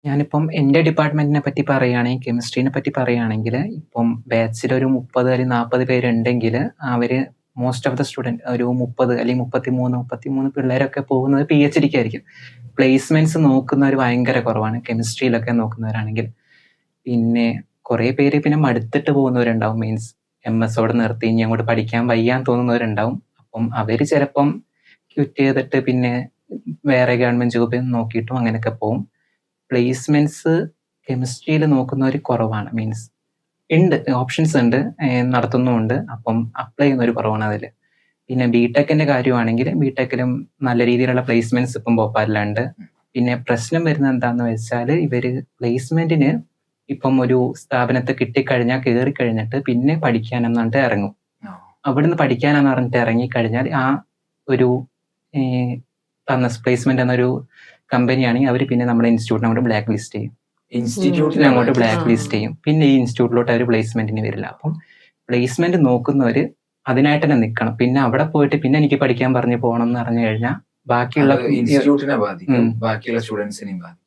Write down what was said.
ഞാനിപ്പം എൻ്റെ ഡിപ്പാർട്ട്മെന്റിനെ പറ്റി പറയുകയാണെങ്കിൽ കെമിസ്ട്രീനെ പറ്റി പറയുകയാണെങ്കിൽ ഇപ്പം ബാച്ചിലൊരു 30 അല്ലെങ്കിൽ 40 പേരുണ്ടെങ്കിൽ അവര് മോസ്റ്റ് ഓഫ് ദ സ്റ്റുഡന്റ് ഒരു 30 അല്ലെങ്കിൽ 33 പിള്ളേരൊക്കെ പോകുന്നത് PhDക്കായിരിക്കും. പ്ലേസ്മെന്റ്സ് നോക്കുന്നവർ ഭയങ്കര കുറവാണ് കെമിസ്ട്രിയിലൊക്കെ നോക്കുന്നവരാണെങ്കിൽ. പിന്നെ കുറേ പേര് പിന്നെ മടുത്തിട്ട് പോകുന്നവരുണ്ടാവും. മീൻസ് MS നിർത്തി ഇനി അങ്ങോട്ട് പഠിക്കാൻ വയ്യാന്ന് തോന്നുന്നവരുണ്ടാവും. അപ്പം അവര് ചിലപ്പം ക്വിറ്റ് ചെയ്തിട്ട് പിന്നെ വേറെ ഗവൺമെന്റ് ജോബ് നോക്കിയിട്ടും അങ്ങനെയൊക്കെ പോകും. പ്ലേസ്മെന്റ്സ് കെമിസ്ട്രിയിൽ നോക്കുന്നവർ കുറവാണ്. മീൻസ് ഉണ്ട്, ഓപ്ഷൻസ് ഉണ്ട്, നടത്തുന്നുമുണ്ട്. അപ്പം അപ്ലൈ ചെയ്യുന്നവർ കുറവാണ് അതിൽ. പിന്നെ ബിടെക്കിന്റെ കാര്യമാണെങ്കിൽ ബിടെക്കിലും നല്ല രീതിയിലുള്ള പ്ലേസ്മെന്റ്സ് ഇപ്പം ഭോപ്പാലിലുണ്ട്. പിന്നെ പ്രശ്നം വരുന്നത് എന്താന്ന് വെച്ചാൽ ഇവര് പ്ലേസ്മെന്റിന് ഇപ്പം ഒരു സ്ഥാപനത്തെ കിട്ടിക്കഴിഞ്ഞാൽ കയറി കഴിഞ്ഞിട്ട് പിന്നെ പഠിക്കാനെന്ന് പറഞ്ഞിട്ട് ഇറങ്ങും. അവിടുന്ന് പഠിക്കാനെന്ന് പറഞ്ഞിട്ട് ഇറങ്ങിക്കഴിഞ്ഞാൽ ആ ഒരു തന്ന പ്ലേസ്മെന്റ് എന്നൊരു കമ്പനിയാണെങ്കിൽ അവർ പിന്നെ നമ്മുടെ ഇൻസ്റ്റിറ്റ്യൂട്ടിനെ അങ്ങോട്ട് ബ്ലാക്ക് ലിസ്റ്റ് ചെയ്യും. ഇൻസ്റ്റിറ്റ്യൂട്ടിനെ അങ്ങോട്ട് ബ്ലാക്ക് ലിസ്റ്റ് ചെയ്യും. പിന്നെ ഈ ഇൻസ്റ്റിറ്റ്യൂട്ടിലോട്ട് അവർ പ്ലേസ്മെന്റിന് വരില്ല. അപ്പം പ്ലേസ്മെന്റ് നോക്കുന്നവര് അതിനായിട്ട് തന്നെ നിൽക്കണം. പിന്നെ അവിടെ പോയിട്ട് പിന്നെ എനിക്ക് പഠിക്കാൻ പറഞ്ഞു പോകണം എന്ന് പറഞ്ഞു കഴിഞ്ഞാൽ ബാക്കിയുള്ള ഇൻസ്റ്റിറ്റ്യൂട്ടിനെ ബാധിക്കും, ബാക്കിയുള്ള സ്റ്റുഡൻസിനെയും ബാധിക്കും.